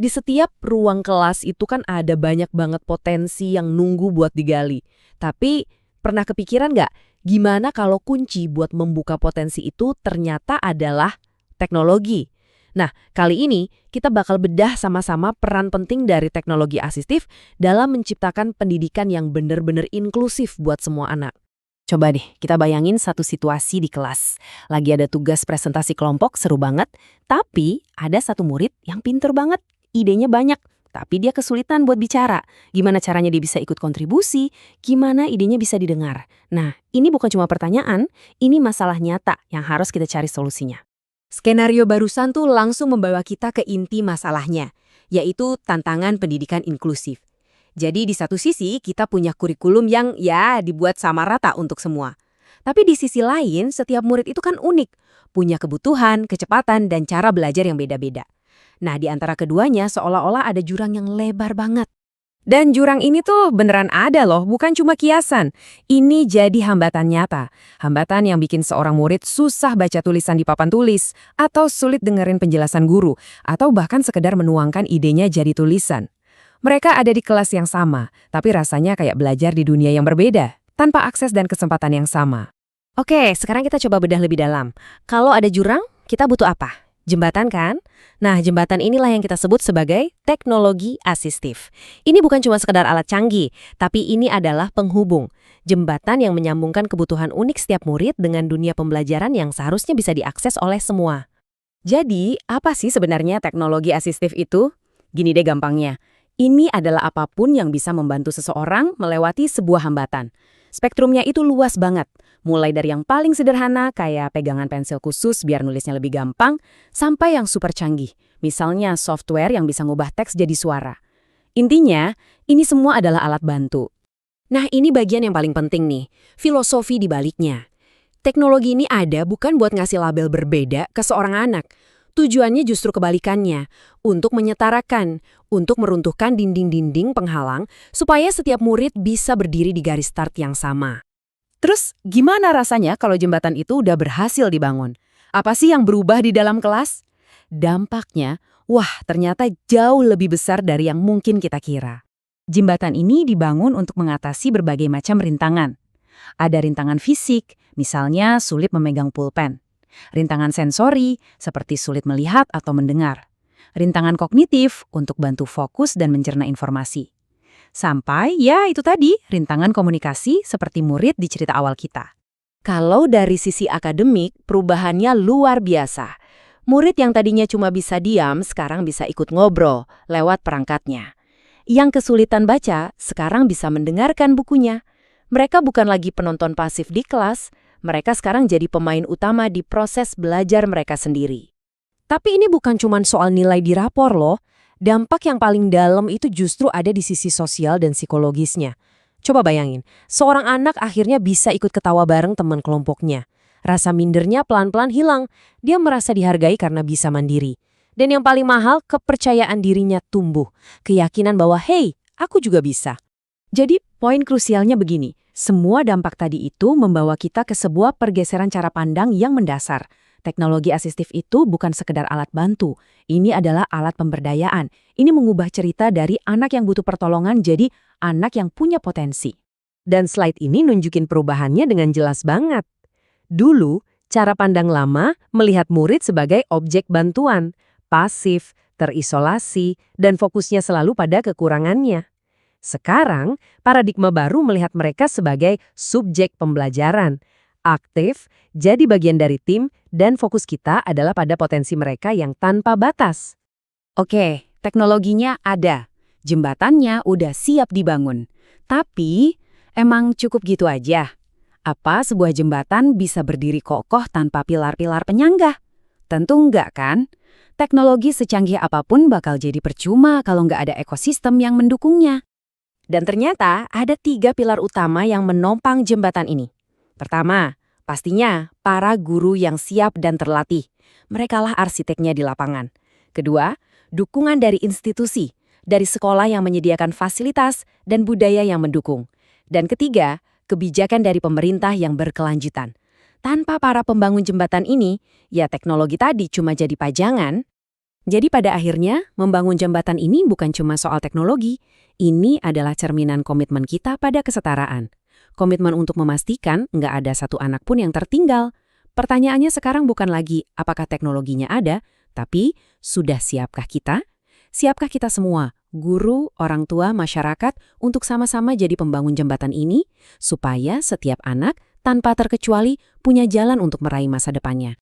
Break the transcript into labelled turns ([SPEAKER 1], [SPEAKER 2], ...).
[SPEAKER 1] Di setiap ruang kelas itu kan ada banyak banget potensi yang nunggu buat digali. Tapi pernah kepikiran nggak, gimana kalau kunci buat membuka potensi itu ternyata adalah teknologi? Nah, kali ini kita bakal bedah sama-sama peran penting dari teknologi asistif dalam menciptakan pendidikan yang benar-benar inklusif buat semua anak. Coba deh, kita bayangin satu situasi di kelas. Lagi ada tugas presentasi kelompok, seru banget. Tapi ada satu murid yang pinter banget, idenya banyak. Tapi dia kesulitan buat bicara. Gimana caranya dia bisa ikut kontribusi? Gimana idenya bisa didengar? Nah, ini bukan cuma pertanyaan, ini masalah nyata yang harus kita cari solusinya. Skenario barusan tuh langsung membawa kita ke inti masalahnya, yaitu tantangan pendidikan inklusif. Jadi di satu sisi kita punya kurikulum yang dibuat sama rata untuk semua. Tapi di sisi lain setiap murid itu kan unik, punya kebutuhan, kecepatan, dan cara belajar yang beda-beda. Nah di antara keduanya seolah-olah ada jurang yang lebar banget. Dan jurang ini tuh beneran ada loh, bukan cuma kiasan. Ini jadi hambatan nyata. Hambatan yang bikin seorang murid susah baca tulisan di papan tulis, atau sulit dengerin penjelasan guru, atau bahkan sekedar menuangkan idenya jadi tulisan. Mereka ada di kelas yang sama, tapi rasanya kayak belajar di dunia yang berbeda, tanpa akses dan kesempatan yang sama. Oke, sekarang kita coba bedah lebih dalam. Kalau ada jurang, kita butuh apa? Jembatan kan? Nah, jembatan inilah yang kita sebut sebagai teknologi asistif. Ini bukan cuma sekedar alat canggih, tapi ini adalah penghubung. Jembatan yang menyambungkan kebutuhan unik setiap murid dengan dunia pembelajaran yang seharusnya bisa diakses oleh semua. Jadi, apa sih sebenarnya teknologi asistif itu? Gini deh gampangnya. Ini adalah apapun yang bisa membantu seseorang melewati sebuah hambatan. Spektrumnya itu luas banget, mulai dari yang paling sederhana kayak pegangan pensil khusus biar nulisnya lebih gampang, sampai yang super canggih, misalnya software yang bisa ngubah teks jadi suara. Intinya, ini semua adalah alat bantu. Nah, ini bagian yang paling penting nih, filosofi di baliknya. Teknologi ini ada bukan buat ngasih label berbeda ke seorang anak. Tujuannya justru kebalikannya, untuk menyetarakan, untuk meruntuhkan dinding-dinding penghalang supaya setiap murid bisa berdiri di garis start yang sama. Terus, gimana rasanya kalau jembatan itu udah berhasil dibangun? Apa sih yang berubah di dalam kelas? Dampaknya, ternyata jauh lebih besar dari yang mungkin kita kira. Jembatan ini dibangun untuk mengatasi berbagai macam rintangan. Ada rintangan fisik, misalnya sulit memegang pulpen. Rintangan sensori, seperti sulit melihat atau mendengar. Rintangan kognitif, untuk bantu fokus dan mencerna informasi. Sampai, itu tadi, rintangan komunikasi seperti murid di cerita awal kita. Kalau dari sisi akademik, perubahannya luar biasa. Murid yang tadinya cuma bisa diam, sekarang bisa ikut ngobrol lewat perangkatnya. Yang kesulitan baca, sekarang bisa mendengarkan bukunya. Mereka bukan lagi penonton pasif di kelas, mereka sekarang jadi pemain utama di proses belajar mereka sendiri. Tapi ini bukan cuma soal nilai di rapor loh. Dampak yang paling dalam itu justru ada di sisi sosial dan psikologisnya. Coba bayangin, seorang anak akhirnya bisa ikut ketawa bareng teman kelompoknya. Rasa mindernya pelan-pelan hilang. Dia merasa dihargai karena bisa mandiri. Dan yang paling mahal, kepercayaan dirinya tumbuh. Keyakinan bahwa, hey, aku juga bisa. Jadi, poin krusialnya begini. Semua dampak tadi itu membawa kita ke sebuah pergeseran cara pandang yang mendasar. Teknologi asistif itu bukan sekedar alat bantu. Ini adalah alat pemberdayaan. Ini mengubah cerita dari anak yang butuh pertolongan jadi anak yang punya potensi. Dan slide ini nunjukin perubahannya dengan jelas banget. Dulu, cara pandang lama melihat murid sebagai objek bantuan, pasif, terisolasi, dan fokusnya selalu pada kekurangannya. Sekarang, paradigma baru melihat mereka sebagai subjek pembelajaran, aktif, jadi bagian dari tim, dan fokus kita adalah pada potensi mereka yang tanpa batas. Oke, teknologinya ada, jembatannya udah siap dibangun. Tapi, emang cukup gitu aja? Apa sebuah jembatan bisa berdiri kokoh tanpa pilar-pilar penyangga? Tentu enggak kan? Teknologi secanggih apapun bakal jadi percuma kalau nggak ada ekosistem yang mendukungnya. Dan ternyata ada 3 pilar utama yang menopang jembatan ini. Pertama, pastinya para guru yang siap dan terlatih. Merekalah arsiteknya di lapangan. Kedua, dukungan dari institusi, dari sekolah yang menyediakan fasilitas dan budaya yang mendukung. Dan ketiga, kebijakan dari pemerintah yang berkelanjutan. Tanpa para pembangun jembatan ini, teknologi tadi cuma jadi pajangan.
[SPEAKER 2] Jadi pada akhirnya, membangun jembatan ini bukan cuma soal teknologi, ini adalah cerminan komitmen kita pada kesetaraan. Komitmen untuk memastikan nggak ada satu anak pun yang tertinggal. Pertanyaannya sekarang bukan lagi apakah teknologinya ada, tapi sudah siapkah kita? Siapkah kita semua, guru, orang tua, masyarakat, untuk sama-sama jadi pembangun jembatan ini, supaya setiap anak, tanpa terkecuali, punya jalan untuk meraih masa depannya?